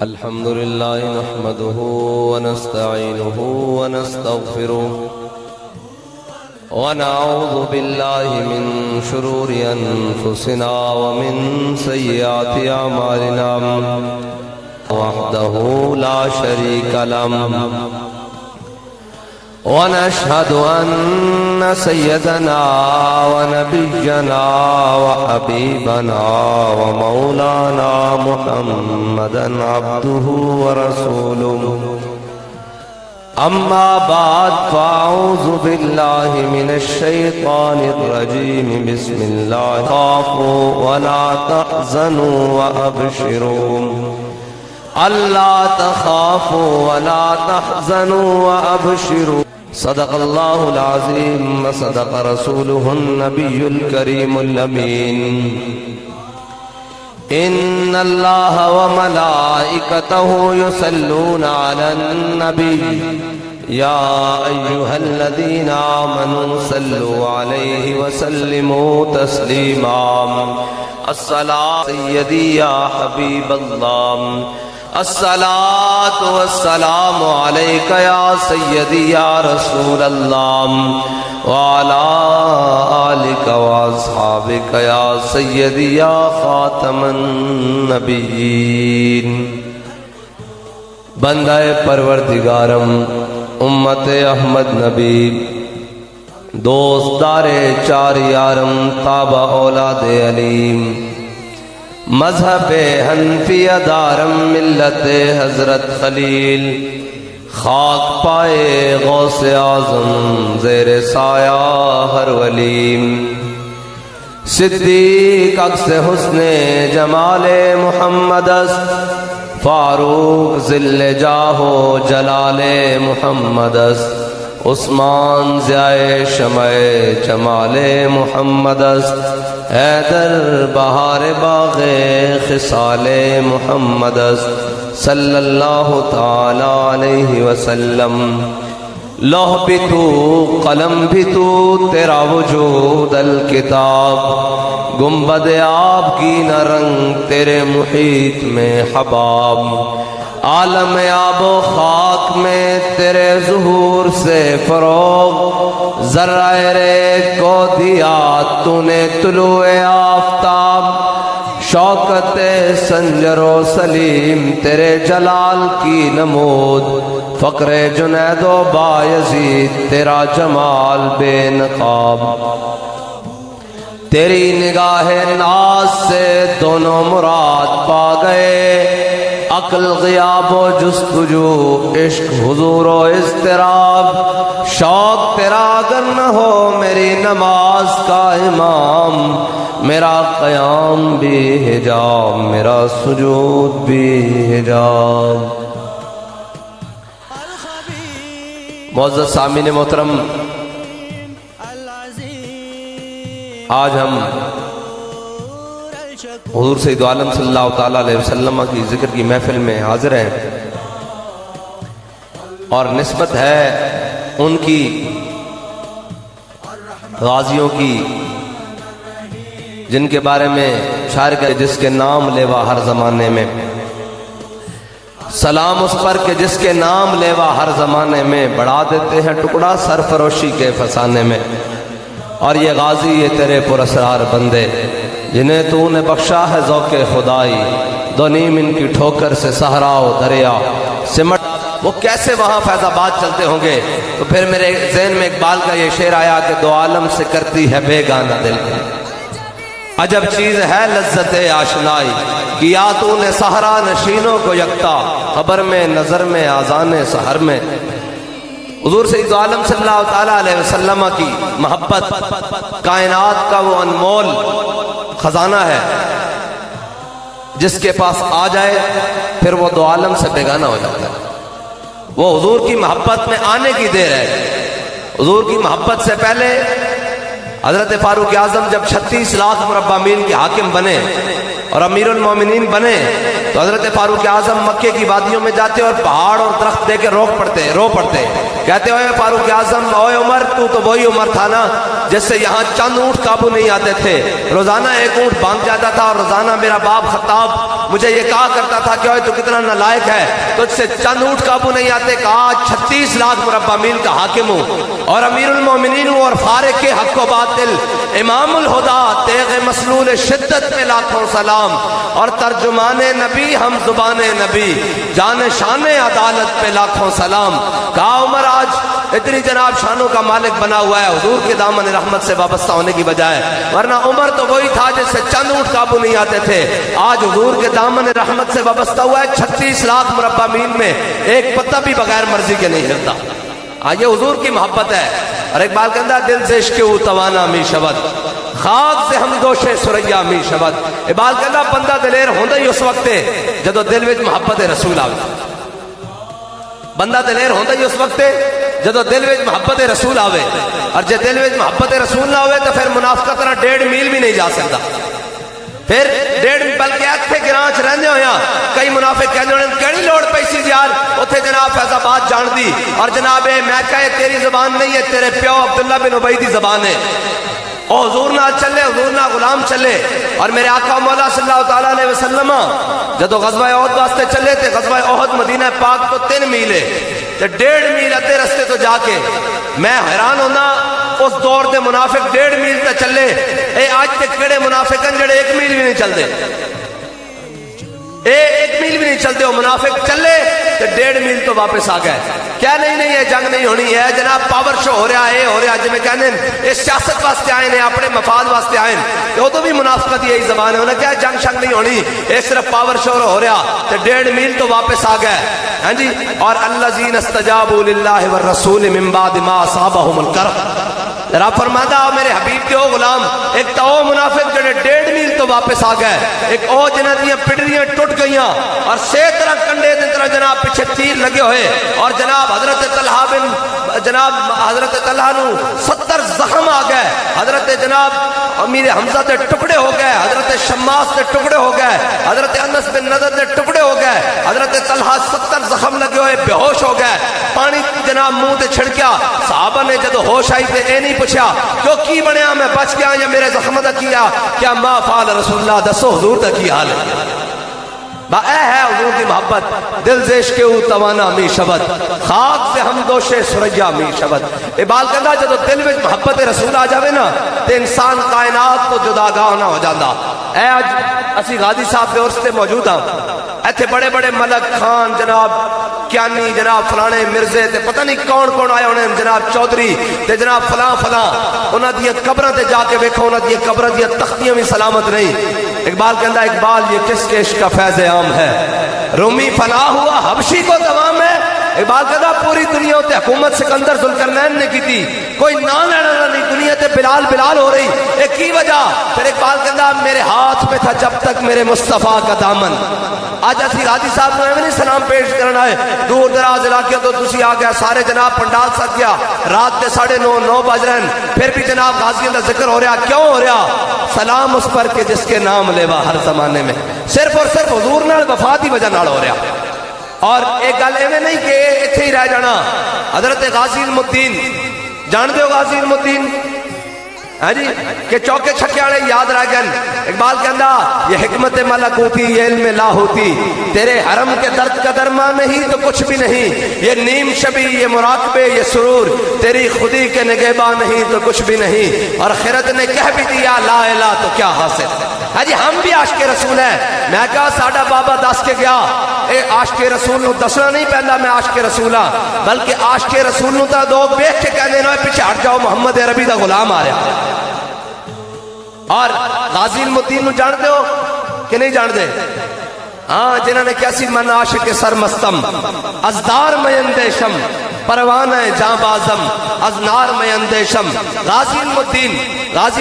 الحمد لله نحمده ونستعينه ونستغفره ونعوذ بالله من شرور أنفسنا ومن سيئات أعمالنا وحده لا شريك له ونشهد أن سيدنا ونبينا وحبيبنا ومولانا محمدا عبده ورسوله أما بعد فأعوذ بالله من الشيطان الرجيم بسم الله خافوا ولا تحزنوا وأبشروا ألا تخافوا ولا تحزنوا وأبشروا صدق الله العظيم وصدق رسوله النبي الكريم الأمين إن الله وملائكته يصلون على النبي يا أيها الذين آمنوا صلوا عليه وسلموا تسليما الصلاة سيدي يا حبيب الله الصلاة والسلام عليك يا سيدي يا رسول الله وعلى آلك وأصحابك يا سيدي يا خاتم النبيين بندہ پروردگارم امت احمد نبی دوستدار چار یارم تابع اولاد علیم مذہب حنفیہ دارم ملت حضرت خلیل خاک پائے غوث اعظم زیر سایہ ہر ولیم صدیق عکس حسن جمال محمد است فاروق ذل جاہ و جلال محمد است عثمان ضیاء شمع جمال محمد است حیدر بہار باغ خصال محمد است صلی اللہ تعالی علیہ وسلم لوح بھی تو قلم بھی تو تیرا وجود الکتاب گنبد آب کی نہ رنگ تیرے محیط میں حباب عالم آب و خاک میں تیرے ظہور سے فروغ ذرہ ریگ کو دیا تو نے طلوع آفتاب شوکت سنجر و سلیم تیرے جلال کی نمود فقر جنید و بایزید تیرا جمال بے نقاب تیری نگاہ ناز سے دونوں مراد پا گئے عقل غیاب و جستجو عشق حضور و اضطراب شوق تیرا اگر نہ ہو میری نماز کا امام میرا قیام بھی حجاب میرا سجود بھی حجاب معزز سامعین محترم آج ہم حضور سید عالم صلی اللہ تعالیٰ علیہ وسلم کی ذکر کی محفل میں حاضر ہیں اور نسبت ہے ان کی غازیوں کی جن کے بارے میں شاعر کا جس کے نام لیوا ہر زمانے میں سلام اس پر کہ جس کے نام لیوا ہر زمانے میں بڑھا دیتے ہیں ٹکڑا سرفروشی کے فسانے میں اور یہ غازی یہ تیرے پراسرار بندے جنہیں تو نے بخشا ہے ذوق خدائی دو نیم ان کی ٹھوکر سے صحرا و دریا سمٹ وہ کیسے وہاں فیض آباد چلتے ہوں گے تو پھر میرے ذہن میں اقبال کا یہ شعر آیا کہ دو عالم سے کرتی ہے بے گانا دل عجب چیز ہے لذت آشنائی کیا تو نے صحرا نشینوں کو یکتا خبر میں نظر میں آذان سحر میں حضور سید عالم صلی اللہ تعالیٰ علیہ وسلم کی محبت کائنات کا وہ انمول خزانہ ہے جس کے پاس آ جائے پھر وہ دو عالم سے بیگانہ ہو جاتا ہے وہ حضور کی محبت میں آنے کی دیر ہے حضور کی محبت سے پہلے حضرت فاروق اعظم جب 36 لاکھ مربع میل کے حاکم بنے اور امیر المومنین بنے تو حضرت فاروق اعظم مکے کی وادیوں میں جاتے اور پہاڑ اور درخت دے کے رو پڑتے کہتے ہوئے فاروق اعظم اوے عمر تو وہی عمر تھا نا جس سے یہاں چند اونٹ قابو نہیں آتے تھے، روزانہ ایک اونٹ بھاگ جاتا تھا، اور روزانہ میرا باپ خطاب مجھے یہ کہا کرتا تھا کہ تو کتنا نالائق ہے، تجھ سے چند اونٹ قابو نہیں آتے، کہ آج 36 لاکھ مربع میل کا حاکم ہوں اور امیر المومنین ہوں اور فارق کے حق و باطل، امام الہدا، تیغ مسلول شدت پہ لاکھوں سلام، اور ترجمان نبی ہم زبان نبی، جان شان عدالت پہ لاکھوں سلام۔ کہا عمر آج اتنی جناب شانوں کا مالک بنا ہوا ہے حضور کے دامن رحمت سے وابستہ ہونے کی بجائے، ورنہ عمر تو وہی تھا جس سے چند اونٹ قابو نہیں آتے تھے، آج حضور کے دامن رحمت سے وابستہ ہوا ہے، 36 لاکھ مربع میل میں ایک پتہ بھی بغیر مرضی کے نہیں ہلتا۔ یہ حضور کی محبت ہے۔ اور ایک بات کہتا ہے دل سے عشق او توانا می شود، خاک سے ہم دوشے سریا می شود۔ اقبال کہتا بندہ دلیر ہوندا ہی اس وقت ہے جدو دل وچ محبت رسول آوے، بندہ دلیر ہوندا ہی اس وقت ہے جدو دل وچ محبت رسول آوے، اور جے دل وچ محبت رسول نہ ہوئے تو پھر منافقت طرح 1.5 میل بھی نہیں جا سکتا، پھر 1.5 بلکہ اتھے گراں چ رہندے ہویا کئی منافق کہندے ہونے کیڑی لوڑ پئی سی یار اوتھے جناب فیض آباد جان دی، اور جناب میں کہے تیری زبان نہیں ہے، تیرے پیو عبداللہ بن ابی دی زبان ہے، او حضور نہ چلے، حضور نہ غلام چلے۔ اور میرے آقا مولا صلی اللہ تعالیٰ علیہ وسلم جدو غزوہ احد واسطے چلے تھے، غزوہ احد مدینہ پاک تو 3 میل ہے، تے 1.5 میل ادھے رستے تو جا کے میں حیران ہونا اس دور دے منافق 1.5 میل تے چلے، اے آج تک کیڑے منافق ہیں جڑے 1 میل بھی نہیں چل دے، 1 میل بھی نہیں چلتے، وہ منافق چلے تو 1.5 میل تو واپس آ گئے۔ کیا نہیں ہے جنگ نہیں ہونی ہے جناب، پاور شو ہو رہا ہے، ہو رہا جی میں کہنے اس سیاست واسطے آئے ہیں، اپنے مفاد واسطے آئے ہیں، وہ تو بھی منافقت یہی زبان ہے، انہیں کیا جنگ شنگ نہیں ہونی، اس صرف پاور شو ہو رہا تو 1.5 میل تو واپس آ گئے، ہاں جی۔ اور الذین استجابوا للہ والرسول من بعد ما اصابهم الکرب، رب فرماتا میرے حبیب کے او غلام، ایک تو او منافق جڑے 1.5 میل تو واپس آ گئے، ایک او جنہ دیاں پڈریاں ٹوٹ گئیاں اور سے طرح کنڈے دی طرح جناب پیچھے تیر لگے ہوئے، اور جناب حضرت طلحہ بن جناب حضرت طلحہ نو 70 زخم آ گئے، حضرت جناب امیر حمزہ تے ٹکڑے ہو گئے، حضرت شماس تے ٹکڑے ہو گئے، حضرت انس بن نضر تے ٹکڑے ہو گئے، حضرت طلحہ 70 زخم لگے ہوئے بے ہوش ہو گئے، پانی جناب منہ تے چھڑکیا، صحابہ نے جدو ہوش آئی تے اے نہیں پوچھا کیوں کی بنیا میں بچ گیا یا میرے زخم دا کیا، کیا ما فعل رسول اللہ، دسو حضور دا کی حال ہے، اے ہے حضور کی محبت، دل سے عشق او توانا می شود، خاک سے ہم دوشے سریا می شود۔ اقبال کہتا جدو دل میں محبت رسول آ جاوے نا تے انسان کائنات تو جداگاہ نہ ہو جاتا۔ اے آج اسی غازی صاحب دے عرص تے موجود ہاں، ایتھے بڑے بڑے ملک خان جناب کیانی جناب فلانے مرزے تے پتہ نہیں کون کون آئے ہونے جناب چودھری تے جناب فلاں فلاں، انہاں دیاں قبراں تے جا کے ویکھو انہاں دیاں قبراں دیاں تختیاں بھی سلامت نہیں۔ اقبال کہندا اقبال یہ کس کے عشق کا فیض عام ہے، رومی فلاح ہوا حبشی کو دوام ہے۔ اقبال کہتا پوری دنیا تے حکومت سکندر ذوالقرنین نے کی تھی، کوئی نہ لینا نہیں، دنیا تے بلال بلال ہو رہی، ایک کی وجہ؟ پھر اقبال کہتا میرے ہاتھ میں تھا جب تک میرے مصطفیٰ کا دامن۔ آج اسی غازی صاحب نے نہیں سلام پیش کرنا ہے، دور دراز علاقے تو تسی آ گیا، سارے جناب پنڈال سک گیا، رات کے 9:30 بج رہے ہیں، پھر بھی جناب غازیوں کا ذکر ہو رہا، کیوں ہو رہا؟ سلام اس پر کہ جس کے نام لیوا ہر زمانے میں، صرف اور صرف حضور نال وفا دی وجہ نال ہو رہا۔ اور ایک گل ایویں نہیں کہ اتنے ہی رہ جانا، حضرت غازی المدین جان دے ہو غازی المدین، ہاں جی، کہ چوکے چھکے والے یاد رہ گئے۔ اقبال کہندا یہ حکمت ملک ہوتی یہ علم لا ہوتی، تیرے حرم کے درد کا درما نہیں تو کچھ بھی نہیں، یہ نیم شبی یہ مراقبے یہ سرور، تیری خودی کے نگہباں نہیں تو کچھ بھی نہیں، اور خرد نے کہہ بھی دیا لا الہ تو کیا حاصل۔ ہاں جی ہم بھی عاشق رسول ہیں، میں کہا ساڈا بابا دس کے گیا اے عاشق رسول نو دسنا نہیں پہندا میں عاشق رسول ہاں، بلکہ عاشق رسول نو تا لوگ ویکھ کے کہندے نے پیچھے ہٹ جاؤ محمد عربی دا غلام آ رہا۔ اور غازی المدین نو جانتے ہو کہ نہیں جانتے؟ ہاں جنہوں نے کیسی من عاشق سرمستم، ازدار میں اندیشم پروانہ جاں بازم، از نار میں اندیشم۔ غازی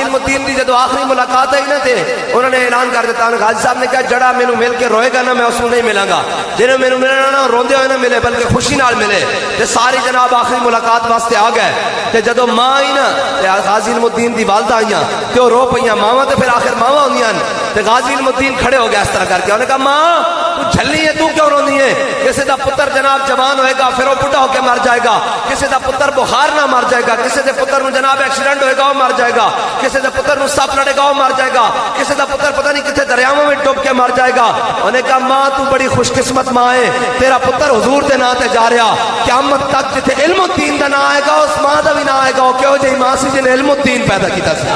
المدین دی جدو آخری ملاقات ہے تھے انہوں نے اعلان کر دیتا، غازی صاحب نے کہا جڑا مینوں مل کے روئے گا نا میں اس کو نہیں ملاں گا، جنہوں مینوں ملنا نا روندے ہوئے نہ ملے بلکہ خوشی نال ملے۔ تے ساری جناب آخری ملاقات واسطے آ گئے، تے جدو ماں آئی نا غازی المدین دی والدہ آئیاں تے وہ رو پئیاں، ماواں تے پھر آخر ماواں ہوندیاں تے غازی المدین کھڑے ہو گیا اس طرح کر کے، انہوں نے کہا ماں تو جھلی ہے تو کیوں روندی ہے؟ کہ کسی دا پتر جناب جوان ہوئے گا پھر وہ بڑھا ہو کے مر جائے گا، کسی دا پتر بخار نہ مر جائے گا، کسی دے پتر نو جناب ایکسیڈنٹ ہوئے گا وہ مر جائے گا، کسی دے پتر نو سپ لڑے گا وہ مر جائے گا، کسی دا پتر پتہ نہیں کتنے دریاؤں میں ڈوب کے مر جائے گا۔ انہوں نے کہا ماں تو بڑی خوش قسمت ماں ہے، تیرا پتر حضور دے نا تے جا رہا، قیامت تک جتھے علم و دین دا نہ آئے گا اس ماں دا بھی نہ آئے گا، کیوں جی ماں سی جن علم و دین پیدا کیتا سی۔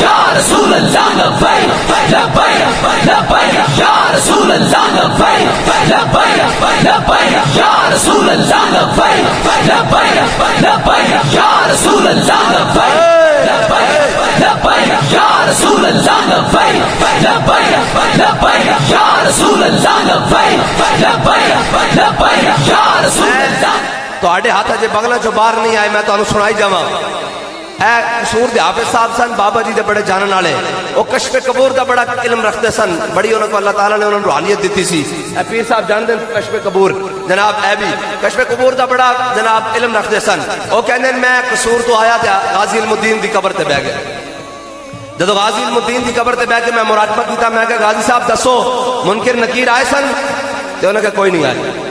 یا رسول اللہ لبیک لبیک لبیک یا رسول اللہ لبیک لبیک لبیک یا رسول اللہ لبیک لبیک لبیک یا رسول اللہ لبیک لبیک لبیک یا رسول اللہ لبیک لبیک لبیک یا رسول اللہ لبیک لبیک لبیک یا رسول اللہ۔ تو آڑے ہاتھا جے بغلہ جو باہر نہیں آئے میں تو انہوں سنائی جاواں۔ اے قصور دے حافظ صاحب سن، بابا جی دے بڑے جانن والے، وہ کشف قبور دا بڑا علم رکھتے سن، بڑی انہوں کو اللہ تعالیٰ نے انہوں روحانیت دیتی سی۔ اے پیر صاحب جان دیں کشف قبور جناب، اے بھی کشف قبور دا بڑا جناب علم رکھتے سن۔ وہ کہندے میں قصور تو آیا تھا غازی علم الدین دی قبر تے بہ گئے، جدو غازی علم الدین دی قبر تے بہ کے میں مراقبہ کیتا، میں کہا غازی صاحب دسو منکر نکیر آئے سن؟ تے انہوں نے کہا کوئی نہیں آئے۔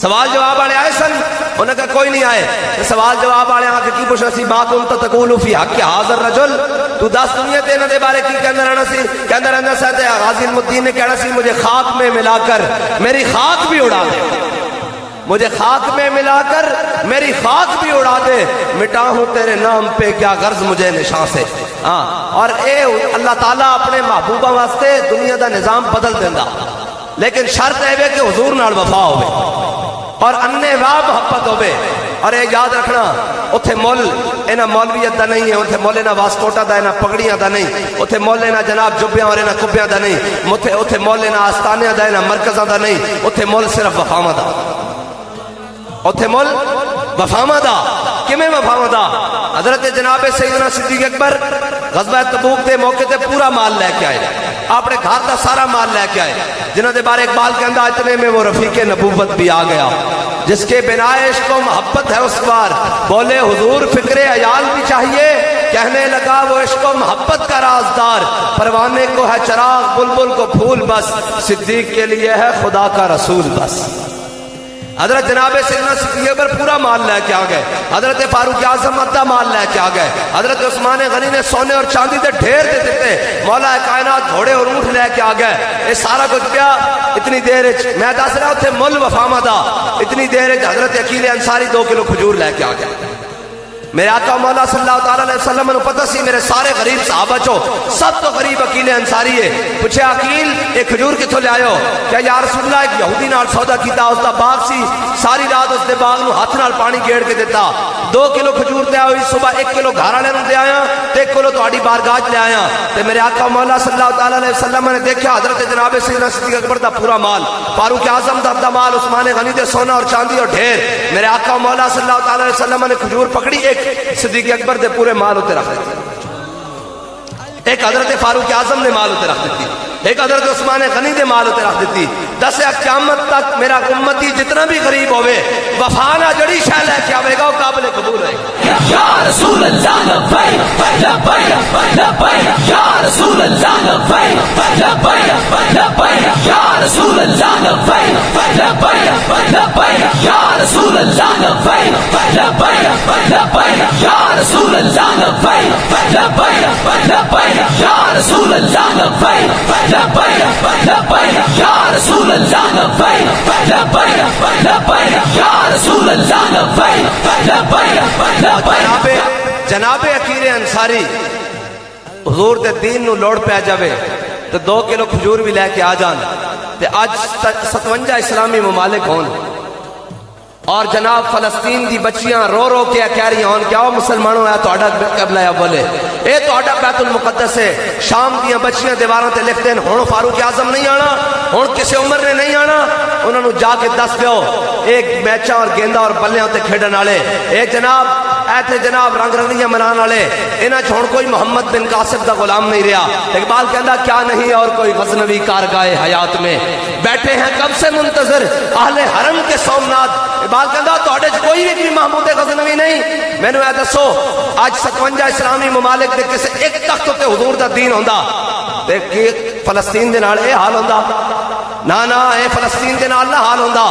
سوال جواب والے آئے سن؟ انہوں نے کہا کوئی نہیں آئے۔ سوال جواب والے آ کے کی پوچھنا سی ما کنت تقول فی حق حاضر رجل، تو دس دنیا تے انہاں دے بارے کی کہندا رہنا سی؟ کہندا رہنا سی تے غازی علم الدین نے کہنا سی مجھے خاک میں ملا کر میری خاک بھی اڑا دے، مجھے خاک میں ملا کر میری خاک بھی اڑا دے، مٹا ہوں تیرے نام پہ کیا غرض مجھے نشاں سے۔ ہاں، اور اے اللہ تعالیٰ اپنے محبوبہ واسطے دنیا دا نظام بدل دیندا، لیکن شرط ہے کہ حضور نال وفا ہوئے اور انے واہ محبت ہوئے۔ اور یہ یاد رکھنا اتھے مول اینا مولویت دا نہیں ہے، اتھے مول اینا واسکوٹا دا اینا پگڑیاں دا نہیں، اتھے مول اینا جناب جبیاں اور اینا کبیاں دا نہیں، اتھے مول اینا آستانیاں دا اینا مرکزاں دا نہیں، اتھے مول صرف وفامہ دا، اتھے مول وفامہ دا۔ کمیں وفامہ دا؟ حضرت جناب سیدنا صدیق اکبر غزوہ تبوک دے موقع تے پورا مال لے کے آئے، اپنے گھر دا سارا مال لے کے آئے، جنہوں دے بارے اقبال کہندا اتنے میں وہ رفیق نبوت بھی آ گیا، جس کے بنا عشق و محبت ہے اس بار، بولے حضور فکر عیال بھی چاہیے، کہنے لگا وہ عشق و محبت کا رازدار، پروانے کو ہے چراغ بلبل کو پھول بس، صدیق کے لیے ہے خدا کا رسول بس۔ حضرت جناب سیدنا صدیق اکبر پورا مال لے کے آ گئے، حضرت فاروق اعظم ادھا مال لے کے آ گئے، حضرت عثمان غنی نے سونے اور چاندی دے ڈھیر دے دیتے، مولا کائنات گھوڑے اور اونٹ لے کے آ گئے۔ یہ سارا کچھ کیا اتنی دیر میں دس رہا اتنے مل وفامہ دا، اتنی دیر حضرت عقیل انصاری 2 کلو کھجور لے کے آ گئے۔ میرے آقا مولا صلی اللہ تعالیٰ علیہ وسلم نے پتہ سی میرے سارے غریب صحابہ چو سب تو غریب عقیل انصاری ہے، پوچھے عقیل ایک کھجور کتھوں لے آئے ہو؟ کیا یا رسول اللہ ایک یہودی نال سودا کیتا، اس دا باغ سی، ساری رات اس دے باغ نو ہاتھ نال پانی گیڑ کے دیتا، 2 کلو کھجور دے آئی، صبح 1 کلو گھر والے نوں دے آیا تے 1 کلو تہاڈی بارگاہ لے آیا۔ تے میرے آقا مولا صلی اللہ تعالیٰ علیہ وسلم نے دیکھا حضرت جناب سیدنا صدیق اکبر دا پورا مال، فاروق اعظم دا مال، عثمان غنی دے سونا اور چاندی اور ڈھیر، میرے آقا مولا صلی اللہ تعالیٰ علیہ وسلم نے کھجور پکڑی، ایک صدیق اکبر دے پورے مال ہوتے رکھ دیتی، ایک حضرت فاروق اعظم نے مال ہوتے رکھ دیتی، ایک حضرت عثمان غنی دے مال ہوتے رکھ دیتی۔ دسیا قیامت تک میرا امتی جتنا بھی غریب ہوئے وفانا جڑی شہ لے کے آئے گا وہ قابل قبول ہے۔ یا رسول اللہ لبیک لبیک لبیک یا رسول اللہ لبیک لبیک لبیک یا رسول اللہ لبیک لبیک لبیک یا رسول اللہ لبیک لبیک لبیک یا رسول اللہ لبیک لبیک لبیک یا رسول اللہ لبیک لبیک لبیک یا رسول اللہ لبیک لبیک لبیک یا رسول اللہ لبیک لبیک۔ جناب عقیل انصاری حضور دے دین نو لوڑ پہ جاوے تو 2 کلو کھجور بھی لے کے آ جان تے آج 57 اسلامی ممالک ہون، اور جناب فلسطین دی بچیاں رو رو کے کہہ رہی ہون کہ آؤ مسلمانوں ہے تہاڈا قبلہ اول ہے، اے تہاڈا بیت المقدس ہے، شام دیاں بچیاں دیواراں تے لکھتے ہیں ہن فاروق اعظم نہیں آنا، ہن کسی عمر نے نہیں آنا، انہوں نے جا کے دس دیو ایک میچاں اور گیندا اور بلیاں تے کھیڈن والے، اے جناب ایتھے جناب رنگ رنگیاں منان والے، انہاں چھوڑ کوئی محمد بن قاسم دا غلام نہیں رہا۔ اقبال کہندا کیا نہیں اور کوئی غزنوی کارگاہ حیات میں، بیٹھے ہیں کب سے منتظر اہل حرم کے سومنات۔ اقبال کہندا تہاڈے چ کوئی بھی محمود غزنوی نہیں، مینوں اے دسو اج 57 اسلامی ممالک دے کسے ایک تخت تے حضور دا دین ہوندا تے کہ فلسطین دے نال اے حال ہوندا؟ نا نا اے فلسطین دے نال نہ حال ہوندا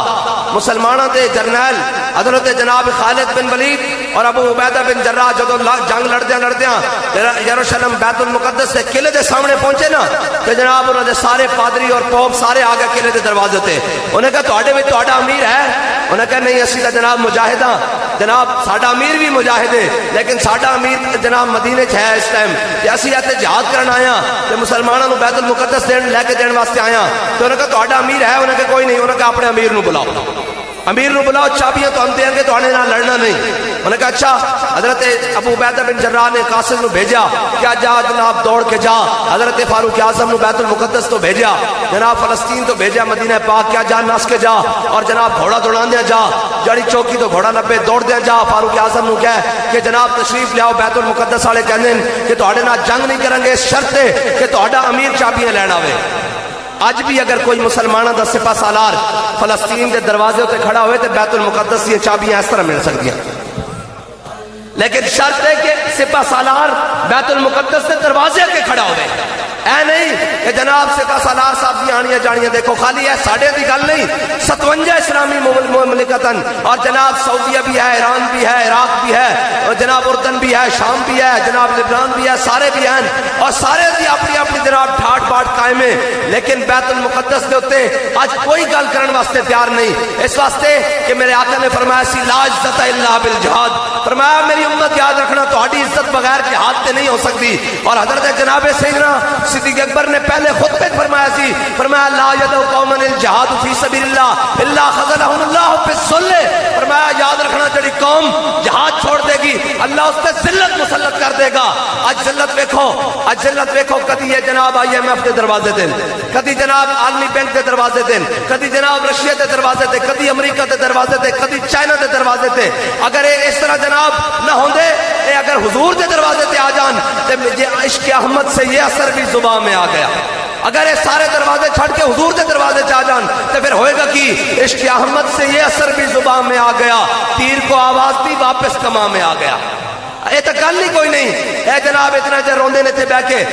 مسلماناں دے جرنیل حضرت جناب خالد بن ولید اور ابو عبیدہ بن جراح جدوں جنگ لڑدیاں یروشلم بیت المقدس کے قلعے دے سامنے پہنچے نا تے جناب انہاں دے سارے پادری اور پوپ سارے آ گئے قلعے دے دروازے تے انہیں کہا تواڈے وچ تہاڈا امیر ہے انہیں کہا نہیں اسی تے جناب مجاہد ہاں جناب ساڈا امیر بھی مجاہد ہے لیکن ساڈا امیر جناب مدینے چ ہے اس ٹائم تے اسی ایتھے جہاد کرن آیا تے مسلماناں نو بیت المقدس لے کے دین واسطے آیا تے انہیں کہا تہاڈا امیر ہے انہیں کہا کوئی نہیں انہیں کہا اپنے امیر نو بلاؤ امیر نو بلاؤ چابیاں تو ہم دیں گے تو آنے نہ لڑنا نہیں انہوں نے کہا اچھا حضرت ابو عبیدہ بن جراح نے قاسم نو بھیجا کیا جا جناب دوڑ کے جا حضرت فاروق اعظم نو بیت المقدس تو بھیجا جناب فلسطین تو بھیجا مدینہ پاک کیا جا نس کے جا اور جناب گھوڑا دوڑان دیا جا جڑی چوکی تو گھوڑا لبے دوڑ دیا جا فاروق اعظم نو کہے کہ جناب تشریف لیاؤ بیت المقدس والے کہندے کہ تہاڈے نال جنگ نہیں کریں گے اس شرط ہے کہ تہاڈا امیر چابیاں لین آوے اج بھی اگر کوئی مسلمانوں دا سپہ سالار فلسطین کے دروازے تے کھڑا ہوئے تو بیت المقدس یہ چابیاں اس طرح مل سکتی ہیں لیکن شرط ہے کہ سپہ سالار بیت المقدس کے دروازے کے کھڑا ہوئے اے نہیں کہ جناب سپہ سالار صاحب دی آنیاں جانیاں دیکھو خالی ہے ساڑھے دی گل نہیں 57 اسلامی مملکتن اور جناب سعودیہ بھی ہے ایران بھی ہے عراق بھی ہے اور جناب اردن بھی ہے شام بھی ہے جناب لبنان بھی ہے سارے بھی ہیں اور سارے دی اپنی اپنی جناب ٹھاٹ باٹ قائم ہے لیکن بیت المقدس دے ہوتے آج کوئی گل کرن واسطے تیار نہیں اس واسطے کہ میرے آقا نے فرمایا سی لا عزت الا بالجہاد فرمایا میری امت یاد رکھنا تہاڈی عزت بغیر جہاد تے نہیں ہو سکتی اور حضرت جناب سیدنا صدیق اکبر نے پہلے خطبے فرمایا سی فرمایا لا یدعو قوما الجہاد فی سبیل اللہ الا خذلهم اللہ بالذل فرمایا یاد رکھنا جڑی قوم جہاد چھوڑ دے گی اللہ اس پہ ذلت مسلط کر دے گا اج ذلت ویکھو کدی یہ جناب آئی ایم ایف کے دروازے دن کدی جناب عالمی بینک کے دروازے دن کدی جناب رشیا کے دروازے تے کدی امریکہ کے دروازے تے کدی چائنا کے دروازے تے اگر اس طرح جناب نہ ہوندے اگر حضور کے دروازے تے آ جان تے عشق احمد سے یہ اثر بھی زبان میں آ گیا اگر یہ سارے دروازے چھڑ کے حضور کے دروازے چاہ جان تو پھر ہوئے گا کہ عشق احمد سے یہ اثر بھی زبان میں آ گیا تیر کو آواز دی واپس کما میں آ گیا یہ تو گل ہی کوئی نہیں اے جناب اتنا چر روندے نے تھے بہ کے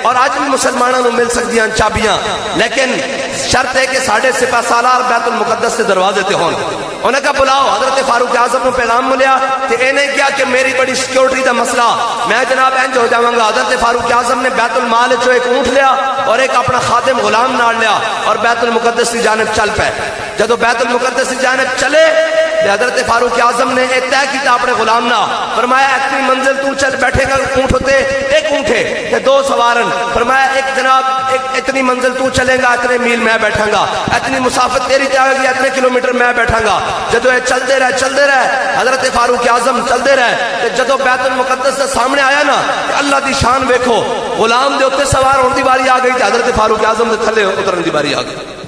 اور آج بھی مسلمانوں کو مل سکتی ہیں چابیاں لیکن شرط ہے کہ ساڑھے سپہ سالار بیت المقدس سے دروازے تے ہون انہیں کہا بلاؤ حضرت فاروق اعظم نے پیغام ملیا کہ اے نہیں کیا کہ میری بڑی سیکیورٹی دا مسئلہ میں جناب انج ہو جاواں گا حضرت فاروق اعظم نے بیت المال چوں ایک اونٹ لیا اور ایک اپنا خادم غلام نال لیا اور بیت المقدس کی جانب چل پے جدو بیت المقدس کی جانب چلے حضرت فاروق اعظم نے طے کیا اپنے غلام نہ فرمایا اتنی منزل تو چل بیٹھے گا اونٹ ہوتے ایک اونٹ ہے کہ دو سوارن فرمایا ایک جناب اتنی منزل تو چلے گا اتنے میل میں بیٹھاں گا اتنی مسافت تیری جائے گی اتنے کلومیٹر میں بیٹھاں گا جدو یہ چلتے رہے حضرت فاروق اعظم چلتے رہے جدو بیت المقدس سے سامنے آیا نا اللہ دی شان ویکھو غلام دے اوتے سوار ہونے دی باری آ گئی حضرت فاروق اعظم دے تھلے اترن دی باری آ گئی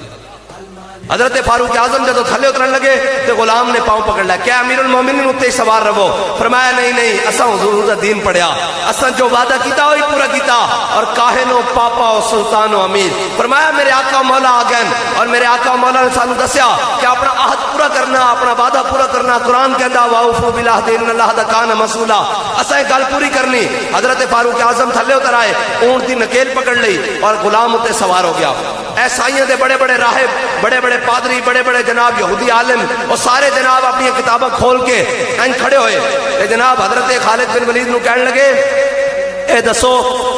حضرت فاروق اعظم جب تھلے اترن لگے تو غلام نے پاؤں پکڑ لیا کیا امیر المومنین اتنے سوار رہو فرمایا نہیں اساں حضور دا دین پڑھیا اساں جو وعدہ کیتا وہی پورا کیتا اور کاہن و پاپا و سلطان و امیر فرمایا میرے آقا مولا آ گئے اور میرے آقا مولا نے سانو دسیا کہ اپنا عہد پورا کرنا اپنا وعدہ پورا کرنا قرآن کہندا واوفوا بالعہد ان العہد کان مسئولا اساں گل پوری کرنی حضرت فاروق اعظم تھلے اتر آئے اونٹ دی نکیل پکڑ لئی اور غلام اتنے سوار ہو گیا عیسائیوں دے بڑے بڑے راہب بڑے بڑے پادری بڑے بڑے جناب یہودی عالم اور سارے جناب اپنی کتابیں کھول کے این کھڑے ہوئے اے جناب حضرت خالد بن ولید نو کہنے لگے اے دسو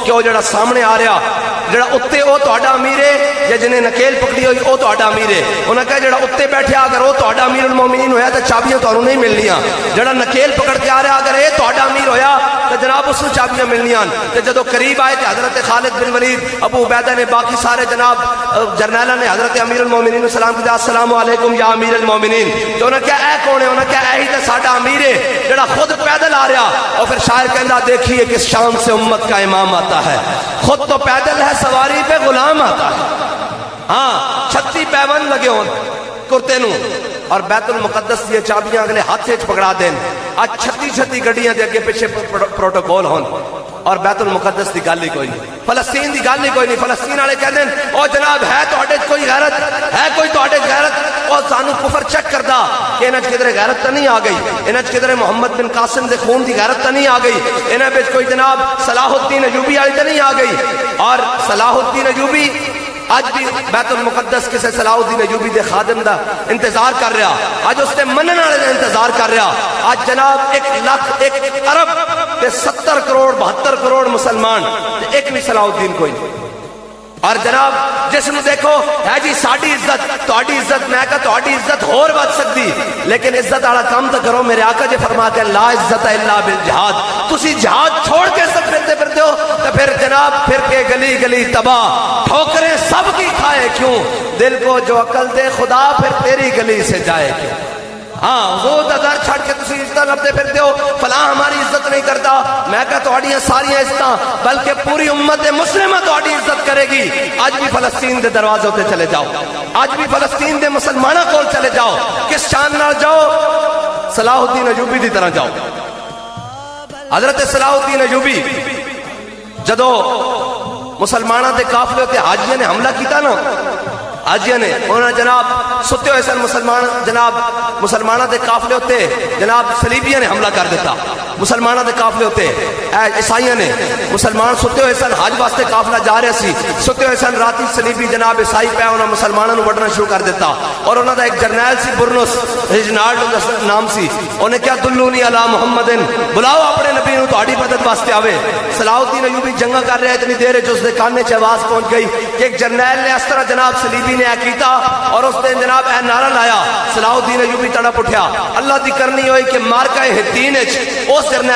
کہ وہ جڑا سامنے آ رہا جڑا اتنے وہ تہاڈا امیر ہے یا جنہیں نکیل پکڑی ہوئی وہ تہاڈا امیر ہے انہوں نے کہا جڑا اتنے بیٹھے اگر وہ تہاڈا امیر المومنین ہویا تو چابیاں تہانوں نہیں ملنیاں جڑا نکیل پکڑ کے آ رہا اگر یہ تہاڈا امیر ہویا تو جناب اس کو چابیاں ملنیاں تو جدو قریب آئے تو حضرت خالد بن ولید ابو عبیدہ نے باقی سارے جناب جرنیلہ نے حضرت امیر المومنین کو سلام کیا السلام علیکم یا امیر المومنین تو انہوں نے کہا اے کون ہے انہوں نے کہا اے ہی تو ساڈا امیر ہے جڑا خود پیدل آ رہا اور پھر شاعر کہندا دیکھیے کس شان سے امت کا امام آتا ہے خود تو پیدل ہے سواری پہ غلام آتا ہے ہاں 36 پیون لگے ہون کرتے نو اور بیت المقدس یہ چابیاں اگلے ہاتھ سے پکڑا دیں آج 36 گڈیاں دے اگے پیچھے پروٹوکول ہون اور بیت المقدس دی گل ہی کوئی نہیں فلسطین دی گل ہی کوئی نہیں فلسطین والے کہندے او جناب ہے تہاڈے کوئی غیرت ہے کوئی تہاڈے غیرت او سانو کفر چیک کردا کہ انہاں کدھر غیرت تو نہیں آ گئی انہاں کدھر محمد بن قاسم دے خون دی غیرت تو نہیں آ گئی انہاں وچ کوئی جناب صلاح الدین ایوبی والی تو نہیں آ گئی اور صلاح الدین ایوبی اج بھی بیت المقدس کسے صلاح الدین ایوبی دے خادم دا انتظار کر رہا، اج اس تے منن والے دا انتظار کر رہا. اج جناب 1 ارب تے 70 کروڑ 72 کروڑ مسلمان تے ایک بھی صلاح الدین کوئی نہیں. اور جناب جس نے دیکھو ہے جی ساڈی عزت تہاڈی عزت، میں کہا تہاڈی عزت ہور ود سکتی، لیکن عزت والا کام تو کرو. میرے آقا جی فرماتے ہیں لا عزت الا بالجہاد. تسی جہاد چھوڑ کے سب پھرتے ہو تو پھر جناب پھر کے گلی گلی تباہ، ٹھوکریں سب کی کھائے کیوں، دل کو جو عقل دے خدا پھر تیری گلی سے جائے کیوں. ہاں وہ در چھڑ کے تسی عزت لبتے پھرتے ہو فلاں ہماری عزت نہیں کرتا. میں کہا تہاڈیاں ساری عزت بلکہ پوری امت مسلمہ تہاڈی عزت کرے گی. آج بھی فلسطین دے دروازوں تے چلے جاؤ، آج بھی فلسطین دے مسلمانوں کو چلے جاؤ. کس شان نال جاؤ؟ صلاح الدین ایوبی دی طرح جاؤ. حضرت صلاح الدین ایوبی جدو مسلمانوں دے قافلے تے حاجیاں نے حملہ کیتا نا، حاجیاں نے انہوں نے جناب ستے ہوئے سن مسلمانوں دے قافلے ہوتے جناب صلیبیاں نے حملہ کر دیتا. مسلمانوں دے قافلے ہوتے عیسائیاں نے، مسلمان ستے ہوئے سن حج واسطے قافلہ جا رہے سی، ستے ہوئے سن راتی صلیبی جناب عیسائی پہ انہوں نے مسلمانوں وڈنا شروع کر دیتا. اور انہوں دا ایک جرنیل سی برنس ریجنالڈ نام سی، انہیں کیا دلونی علی محمد، بلاؤ اپنے نبی نو تہاڈی مدد واسطے آوے. صلاح الدین ایوبی جنگا کر رہے اتنی دیر جو اس دے کانے چ آواز پہنچ گئی کہ ایک جرنیل نے اس طرح جناب صلیبی نے کیتا اور اس نے جناب اے نعرہ لایا. صلاح الدین ایوبی تڑپ اٹھیا. اللہ دی کرنی ہوئی کہ مارکہ ہتین اس جرنیل